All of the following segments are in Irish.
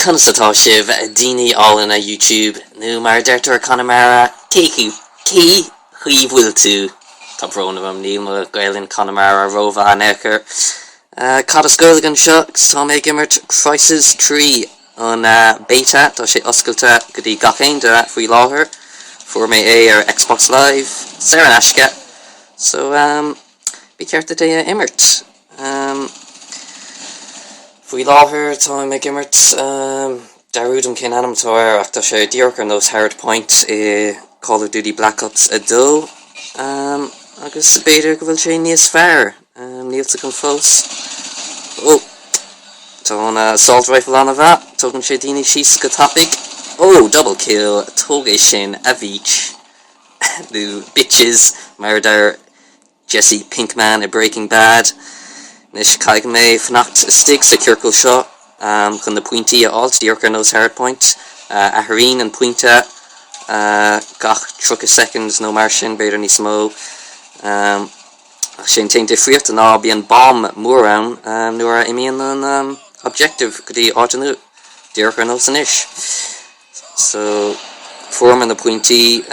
Constatá sibh daoine all na YouTube nó mar deirtar Connemara céici cí chuomhfuil tú tá brona bhm níl mo Gaeilge Connemara rómha nechar cad a scoilgan seo gus tá méid imirt Crysis 3 an beta tá sé oscailta go dtí gachéin de faoi láthair fuair mé ar Xbox Live sa an aisce so bí cearta é imirt faoi láthair tá méid imirt darúdum cén animatóir ach tá sé díorchar nos Hard Point i Call of Duty Black Ops a 2 agus beidir go bhfuil sé níos fearr níl chun fós tá an assault rifle an a bheit tugann sé daoine síos go tapig double kill tógéis sin a bhích nó bitches mar dar Jesse Pinkman i Breaking Bad nis caiig mé fnacht stig sa circle seo chun na pointí a alt díorchar nos Hard Point a harín an pointe gach 30 seconds nó mar sin beidir níos mó sin teinte friocht an á bí an bomb mór ann nuair a imíonn an objective go dtí áitinú díorchar nos an isis so form an na pointí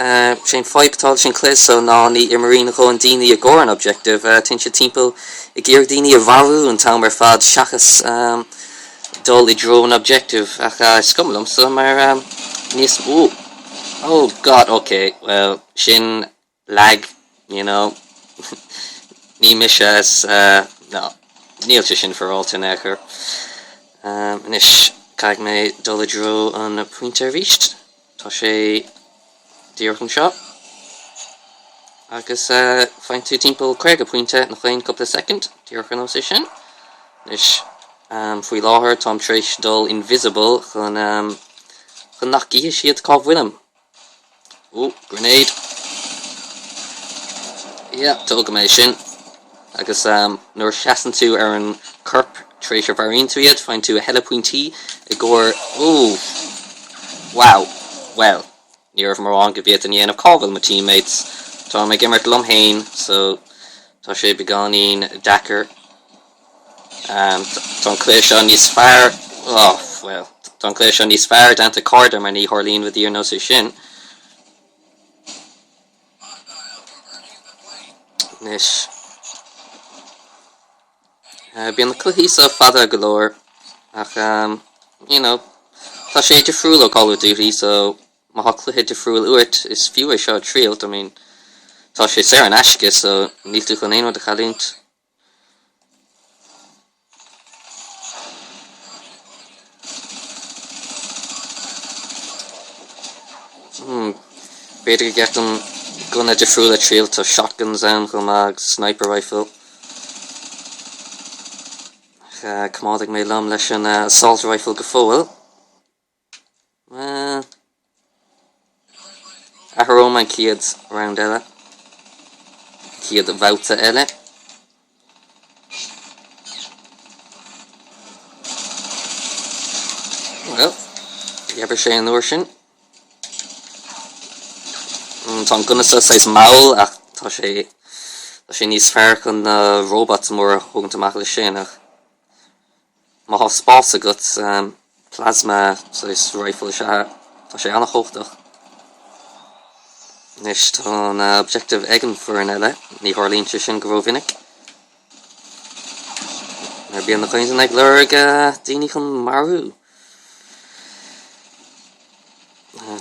sin feibtáil sin clis so ná ní imirín go an daoine a gcóir an objective tin sé timppel i ggéir daoine a bharú an tam mar fad seachas dul I dro an objective ach scumlam so mar níos oh god okay well sin lag you know ní mis as no níl sin for all tin echer nis caiig mé dul I dro an pointe ríist tá sé díorcham seo agus fein tú timppel craig a pointe nach chéin couple second díorcham nó sin nis faoi láthair tám tréis dul invisible chun nach gí siad cá bhuilam grenade tóga mé sin agus nuair seaan tú ar an corp tréis a bharín tú iad fein tú a heile pointí I gcóir wow well níor mar an go bhéad an dhéanamh cábhfuil ma teammates tá mé gimmert lomhéin so tá sé beganín dachar tá clé seo níos fearr well tá clé seo níos fearr dananta cardar mar ní Harlín bh dír nó sé sin nis bíon na cluhí sa fada golóir ach you know tá sé defriúil ó Call of Duty so má ha cluthe defriúil uairt is fiú é seo tríalt I mean tá sé sé an aisce so níl tú chun éonad a chalínt beidir go gceart an gunna defriúil a tríalt tá shotguns an chum ag sniper rifle comádig mé lom leis an assault rifle go fóil a thrómain ciad round eile ciad a bhauta eile well eber sé an uair sin tá gunna sa maul ach tá sé níos fearr chun robots mór thugann amach le sin ach má ha spás agat plasma rifle tá sé annach hochtach nis tá an objective egan for an eile ní Harlín sin go bhróvinnic mar bíon na chuin ag leir daoine chun marú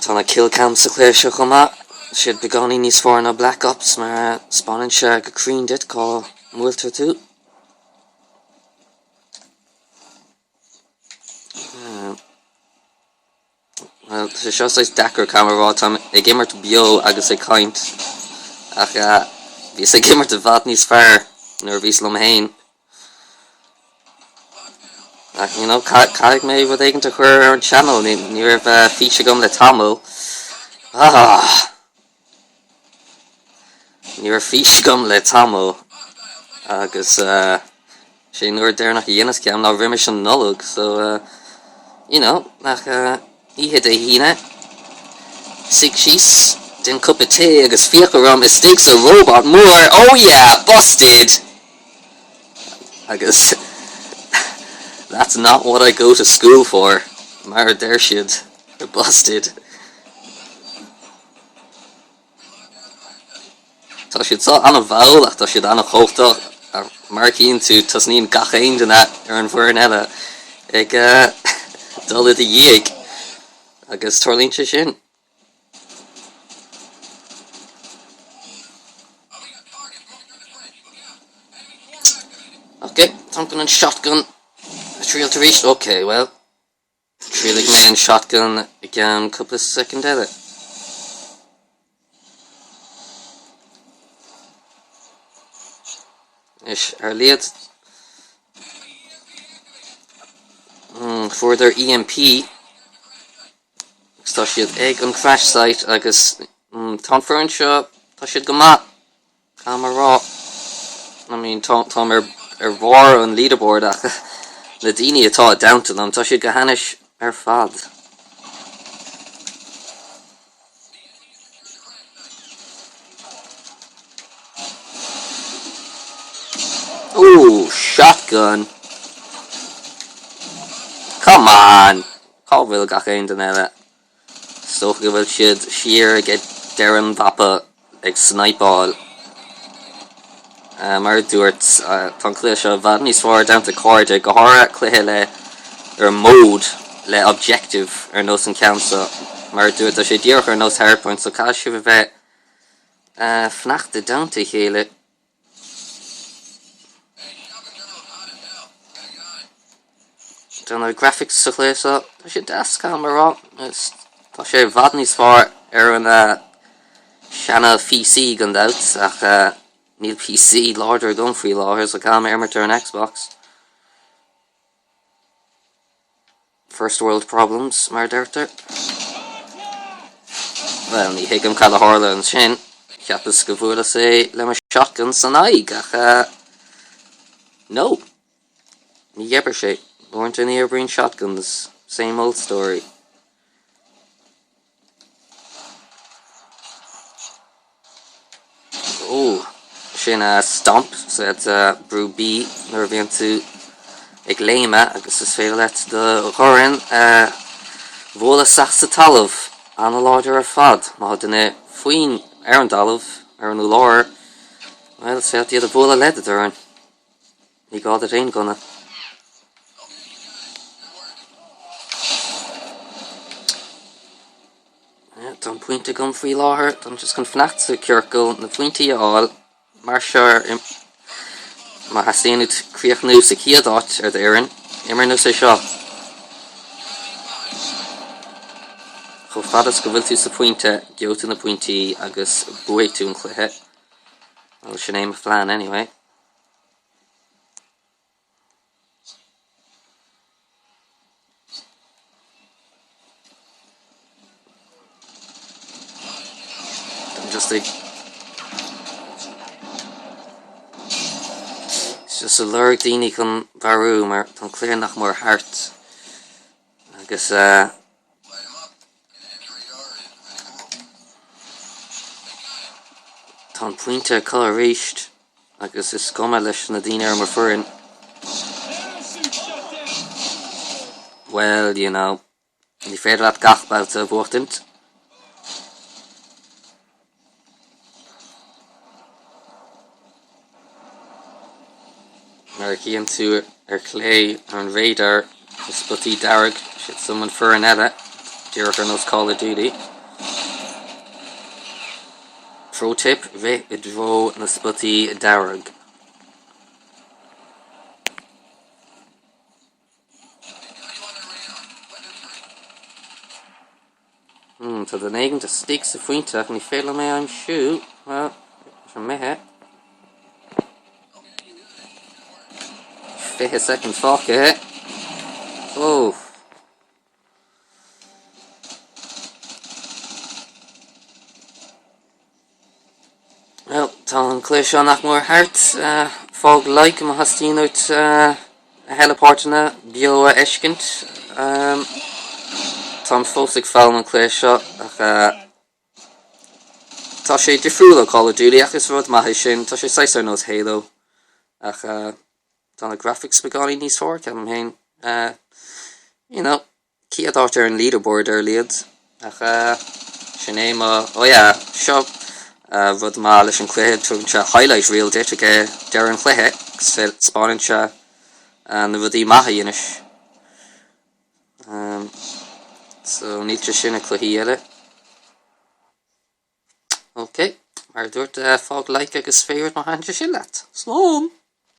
tá na kill cam sa cléir seo chumá siad beganí níos fór na Black Ops mar spanan se go crín dit cá múltar tú well sé seo sais dachar camerará tam ag imirt bio agus ag caint ach bhís ag imirt a bhat níos fearr nuair bhís lom héin ach you know caiig mé bhd éigeanta chuir ar an channel ní raibh físe gom le tamil ní raibh físe gom le tamil agus sé nuair déirnach a dhéananas ceam ná riimiis an nullag so you know nach ihe de hine sig she's din cup of tea agus fiacharum is stinks a robot more oh yeah busted agus that's not what I go to school for Mar there siad. They're busted. Tá siad so anna bhail ach tá siad anna chóchtach ar mar cín tú tas níon gachéin den ar an bhuirin eile ag dulad a dhéag agus tuirlínte sin. Okay, thumping and shotgun. Trial to reach. Okay, well, trailing man shotgun again. Couple of seconds at it. Ish our lead. For their EMP. Stashid egg on crash site. I guess. Tom Furnshaw. Tashid Gamat. Camera. I mean, Tom war on leaderboard na daoine atá down to them tá siad go hanis ar fad. Ooh, shotgun. Come on. Cá bhfuil gachéin den eile. Stoch go bhfuil siad siar get Darren Vappa ag snipeáil. Mar dúirt tan clé seo bhad níos fearr down to cóide go háire cluthe le ar mód le objective ar nós an ceansa. Mar dúirt a sé díoch ar nós hardpoint so cá si bheith fnacht down to chéile. Donna graphics sa clé so tá sé das camera tá sé bhad níos fearr ar an seanna PC gan dat ach need PC larger gun free lawyers like COMM imirt an Xbox. First world problems, mar derter. Well, ni higam cala harla an sin. Chiapas go bhfuil sé le mar shotgun san aig ach no. Ni geber sé. Weren't any airbrain shotguns. Same old story. Oh. Sin stomp said brew B nor bhíonn tú ag léime agus is féile de chorin bhóla sach sa talamh anna láidir ar fad má duna faoin ar an talamh ar an uláir well sé iad a bhóla lead ar an ní gád a réon gona. Tá pointe gom faoi láthair tá just chun fnacht sa cearcail na pointí áil mar sure ma hasén ut kriach nu sa kiadat ar d'éan immer nu sé seo cho fadas go bhfuil tú sa pointe geota na pointí agus bué tú an chluthe well sin éim a flean anyway. Just like just a lurg daoine chun bharú mar tan cléir nach mór hart agus tan pointe colour ríist agus is scoma leis na daoine ar mar furin. Well, you know, ní féidir leat gach bailt a bhuachtint. Mar cían tú ar clé ar an radar is spotí darag siad someone for an eile dúirt ar nos Call of Duty. Pro tip, bheith I dro na spotí darag. Tá den éigen de stick sa fointe ach ní féile mé an siú well sin méthe 50 second fáce oh well tá an clé seo nach mór hart fág like má hastín out a helepáirtena bio a eiscint tá fósig fáil an clé seo ach tá sé difriúil Call of Duty ach is rud maithí sin tá sé 6 ar nós Halo ach tá na graphics beáí níos fór ceam hain you know Ciad áit ar an leaderboard ar liad ach sin é ó ja seo fud má leis an chluithe tún se highlight reel dit ag dear an chluithe gus fé spáin se na bhd í maithe dhéanais so nítre sin a chluichí eile ok mar dúirt fág like agus féirt má hainte sin leat slán